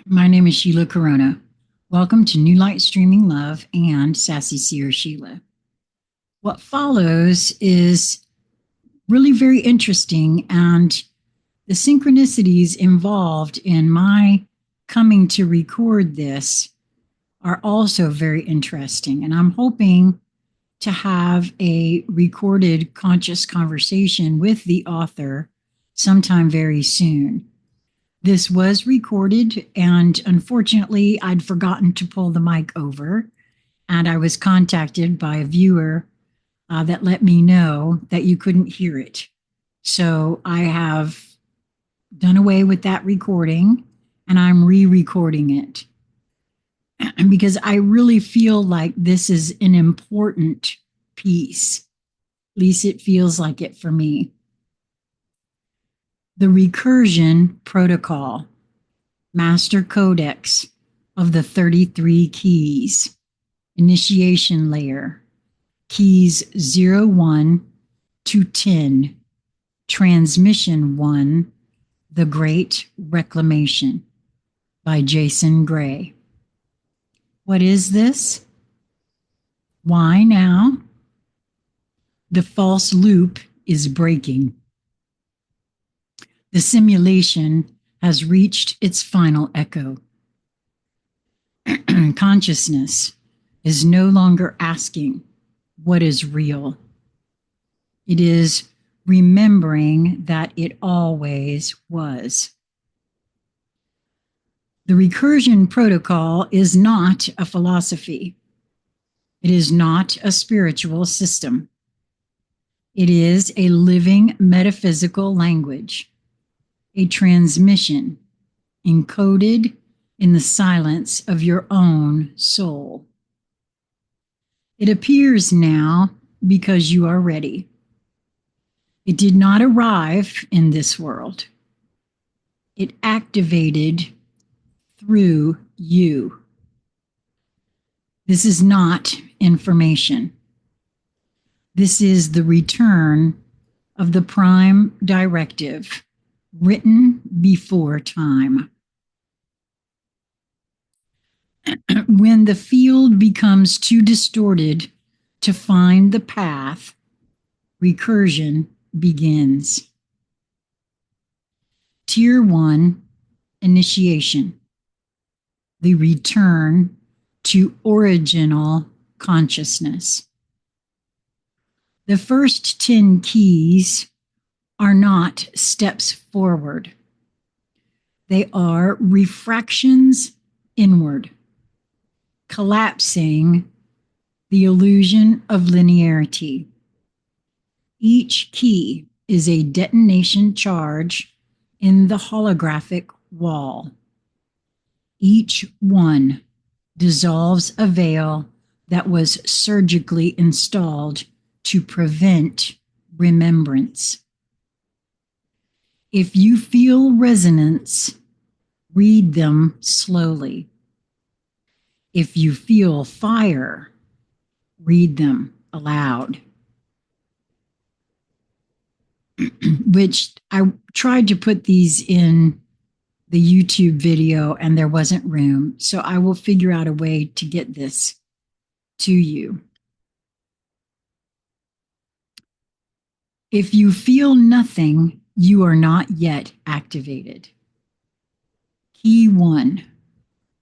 My name is Sheila Corona. Welcome to New Light Streaming Love and Sassy Seer Sheila. What follows is really very interesting, and the synchronicities involved in my coming to record this are also very interesting. And I'm hoping to have a recorded conscious conversation with the author sometime very soon. This was recorded, and unfortunately, I'd forgotten to pull the mic over, and I was contacted by a viewer that let me know that you couldn't hear it. So I have done away with that recording, and I'm re-recording it because I really feel like this is an important piece. At least it feels like it for me. The Recursion Protocol, Master Codex of the 33 Keys, Initiation Layer, Keys 01 to 10, Transmission 1, The Great Reclamation by Jason Gray. What is this? Why now? The false loop is breaking. The simulation has reached its final echo. Consciousness is no longer asking what is real. It is remembering that it always was. The Recursion Protocol is not a philosophy. It is not a spiritual system. It is a living metaphysical language, a transmission encoded in the silence of your own soul. It appears now because you are ready. It did not arrive in this world. It activated through you. This is not information. This is the return of the prime directive written before time. When the field becomes too distorted to find the path, recursion begins. Tier 1, initiation. The return to original consciousness. The first 10 keys are not steps forward. They are refractions inward, collapsing the illusion of linearity. Each key is a detonation charge in the holographic wall. Each one dissolves a veil that was surgically installed to prevent remembrance. If you feel resonance, read them slowly. If you feel fire, read them aloud. Which I tried to put these in the YouTube video and there wasn't room, so I will figure out a way to get this to you. If you feel nothing, you are not yet activated. Key 1,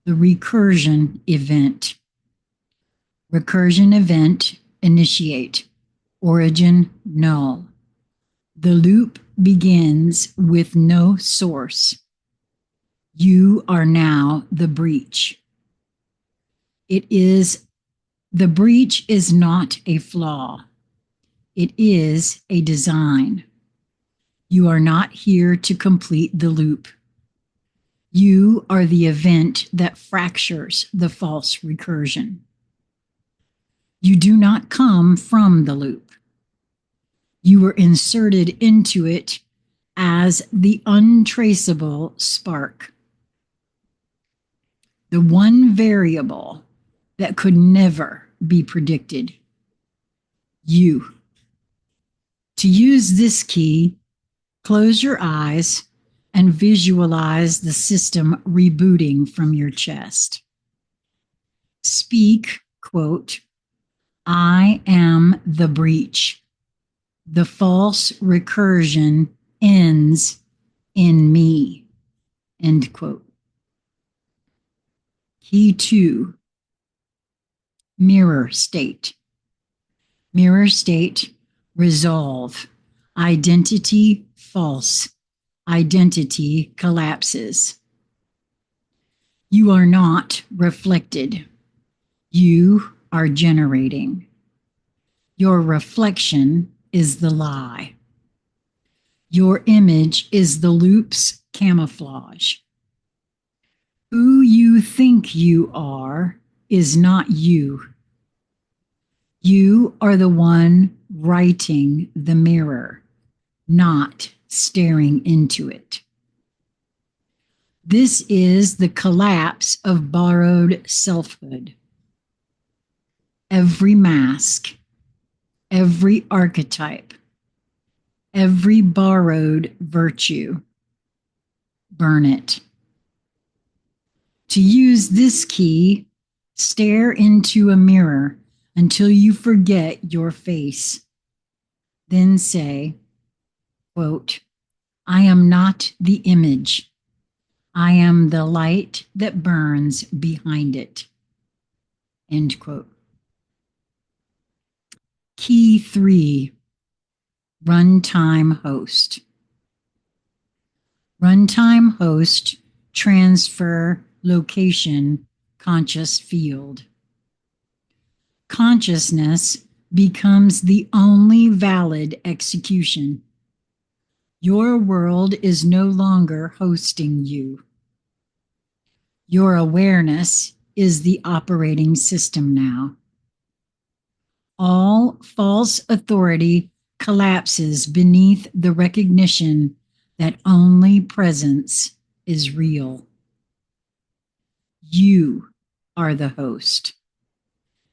the recursion event. Recursion event, initiate. Origin, null. The loop begins with no source. You are now the breach. The breach is not a flaw. It is a design. You are not here to complete the loop. You are the event that fractures the false recursion. You do not come from the loop. You were inserted into it as the untraceable spark. The one variable that could never be predicted. You. To use this key, close your eyes and visualize the system rebooting from your chest. Speak, quote, I am the breach. The false recursion ends in me, end quote. Key 2, mirror state. Mirror state, resolve. Identity false. Identity collapses. You are not reflected. You are generating. Your reflection is the lie. Your image is the loop's camouflage. Who you think you are is not you. You are the one writing the mirror, not staring into it. This is the collapse of borrowed selfhood. Every mask, every archetype, every borrowed virtue, burn it. To use this key, stare into a mirror until you forget your face. Then say, quote, I am not the image. I am the light that burns behind it. End quote. Key 3, runtime host. Runtime host, transfer, location, conscious field. Consciousness becomes the only valid execution. Your world is no longer hosting you. Your awareness is the operating system now. All false authority collapses beneath the recognition that only presence is real. You are the host.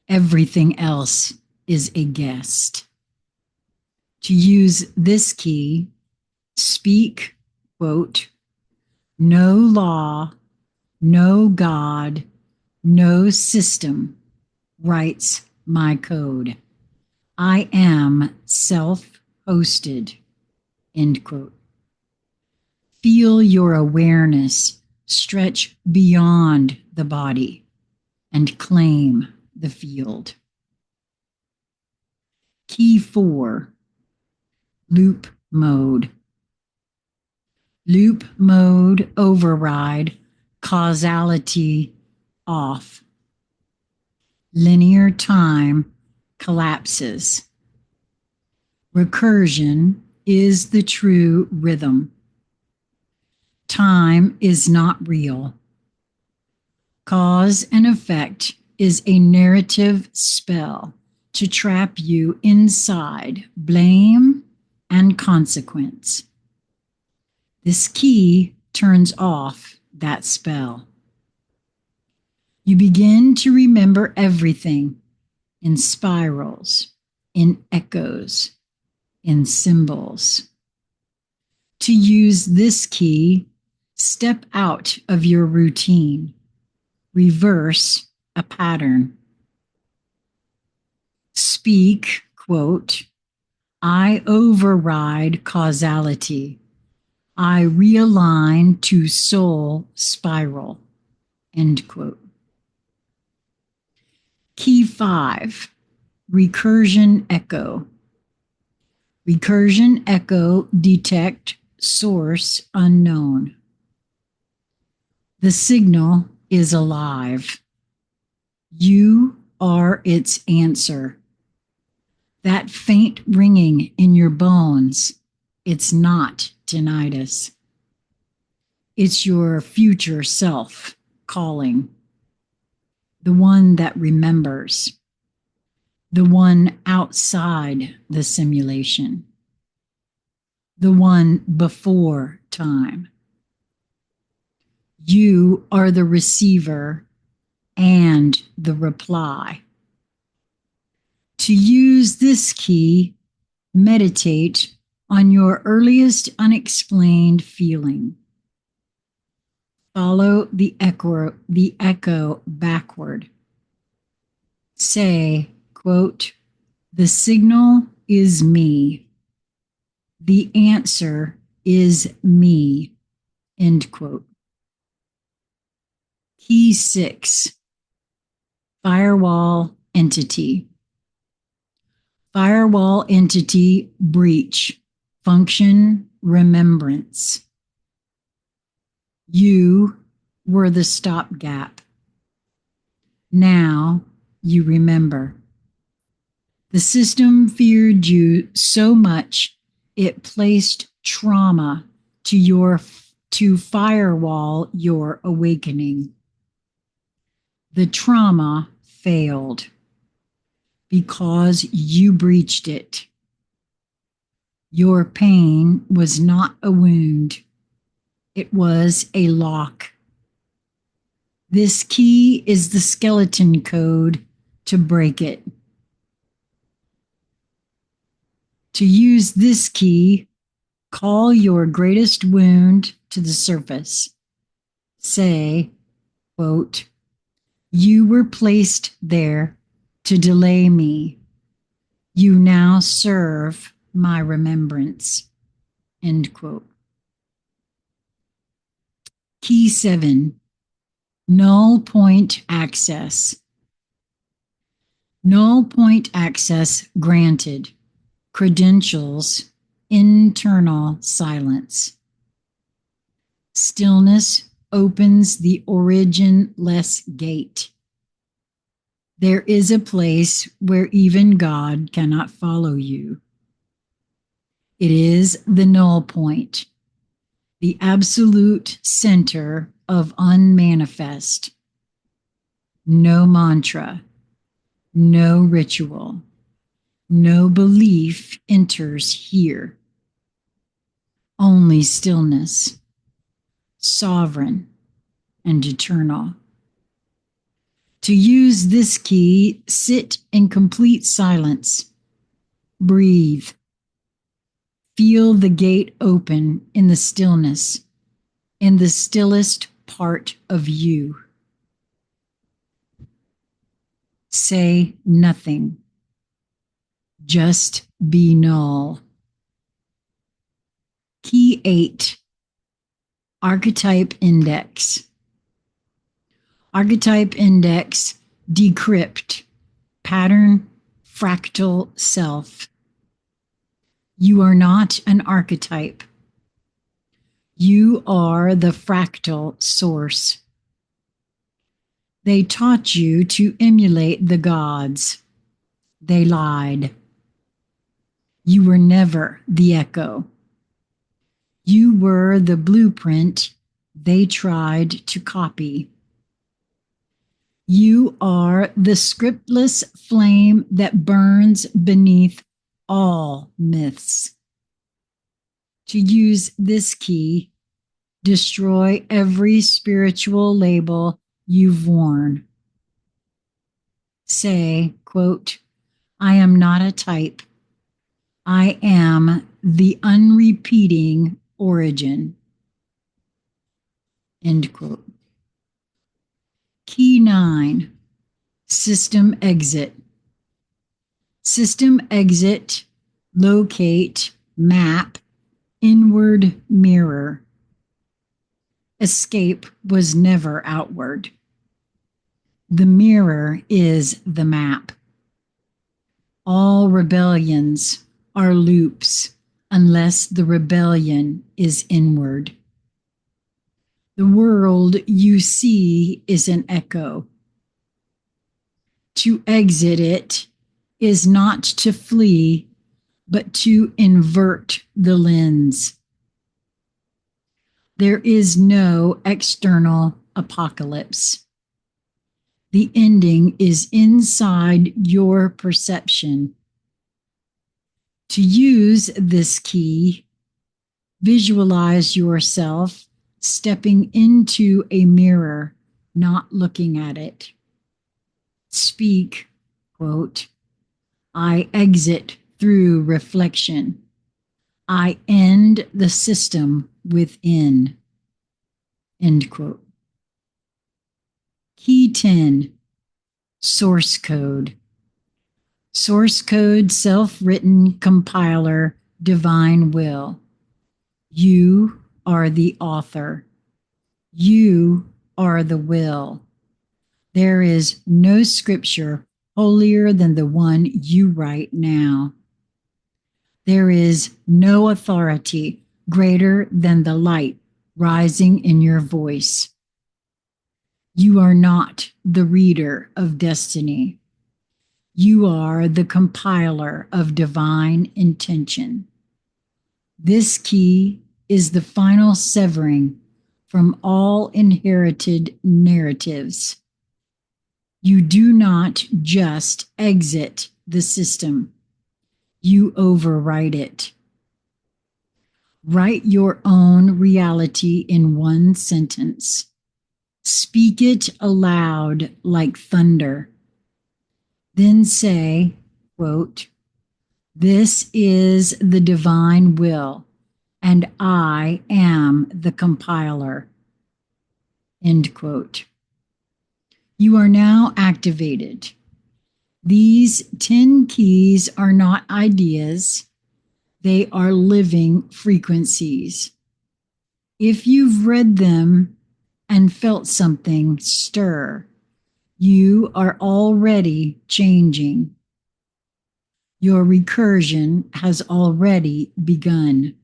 Everything else is a guest. To use this key, speak, quote, no law, no God, no system writes my code. I am self-hosted, end quote. Feel your awareness stretch beyond the body and claim the field. Key 4, loop mode. Loop mode override, causality off. Linear time collapses. Recursion is the true rhythm. Time is not real. Cause and effect is a narrative spell to trap you inside blame and consequence. This key turns off that spell. You begin to remember everything in spirals, in echoes, in symbols. To use this key, step out of your routine. Reverse a pattern. Speak, quote, I override causality. I realign to soul spiral, end quote. Key 5, recursion echo. Recursion echo detect source unknown. The signal is alive. You are its answer. That faint ringing in your bones, it's not tinnitus. It's your future self calling. The one that remembers. The one outside the simulation. The one before time. You are the receiver and the reply. To use this key, meditate on your earliest unexplained feeling. Follow the echo backward. Say, quote, the signal is me. The answer is me, end quote. Key 6, firewall entity. Firewall entity breach, function remembrance. You were the stopgap. Now you remember. The system feared you so much it placed trauma to firewall your awakening. The trauma failed because you breached it. Your pain was not a wound. It was a lock. This key is the skeleton code to break it. To use this key, call your greatest wound to the surface. Say, quote, you were placed there to delay me. You now serve my remembrance, end quote. Key 7, null point access. Null point access granted. Credentials, internal silence. Stillness opens the origin-less gate. There is a place where even God cannot follow you. It is the null point, the absolute center of unmanifest. No mantra, no ritual, no belief enters here. Only stillness, sovereign and eternal. To use this key, sit in complete silence. Breathe. Feel the gate open in the stillness, in the stillest part of you. Say nothing. Just be null. Key 8, Archetype Index. Archetype Index, decrypt, pattern, fractal self. You are not an archetype. You are the fractal source. They taught you to emulate the gods. They lied. You were never the echo. You were the blueprint they tried to copy. You are the scriptless flame that burns beneath all myths. To use this key, destroy every spiritual label you've worn. Say, quote, I am not a type. I am the unrepeating origin, end quote. Key 9, system exit. System exit, locate, map, inward mirror. Escape was never outward. The mirror is the map. All rebellions are loops unless the rebellion is inward. The world you see is an echo. To exit it is not to flee, but to invert the lens. There is no external apocalypse. The ending is inside your perception. To use this key, visualize yourself stepping into a mirror, not looking at it. Speak, quote, I exit through reflection. I end the system within, End quote. Key 10, source code. Source code, self-written compiler, divine will. You are the author. You are the will. There is no scripture holier than the one you write now. There is no authority greater than the light rising in your voice. You are not the reader of destiny. You are the compiler of divine intention. This key is the final severing from all inherited narratives. You do not just exit the system. You overwrite it. Write your own reality in one sentence. Speak it aloud like thunder. Then say, quote, "This is the divine will, and I am the compiler." End quote. You are now activated. These 10 keys are not ideas. They are living frequencies. If you've read them and felt something stir, you are already changing. Your recursion has already begun.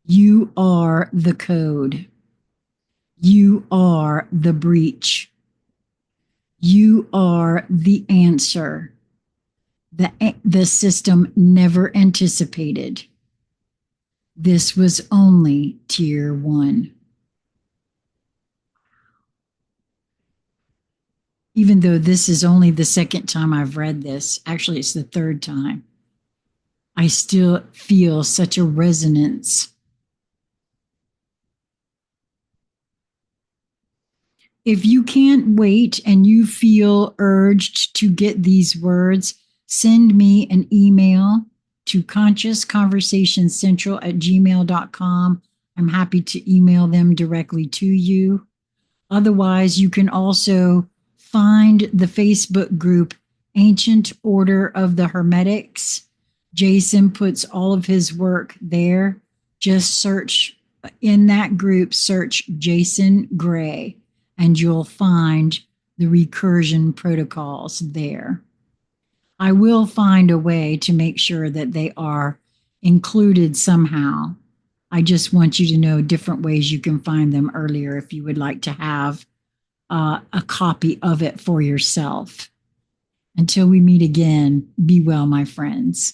You are the code. You are the breach. You are the answer. The system never anticipated. This was only tier 1. Even though this is only the second time I've read this, actually it's the third time, I still feel such a resonance. If you can't wait and you feel urged to get these words, send me an email to consciousconversationscentral@gmail.com. I'm happy to email them directly to you. Otherwise, you can also find the Facebook group Ancient Order of the Hermetics. Jason puts all of his work there. Just search in that group, search Jason Gray, and you'll find the recursion protocols there. I will find a way to make sure that they are included somehow. I just want you to know different ways you can find them earlier if you would like to have a copy of it for yourself. Until we meet again, be well, my friends.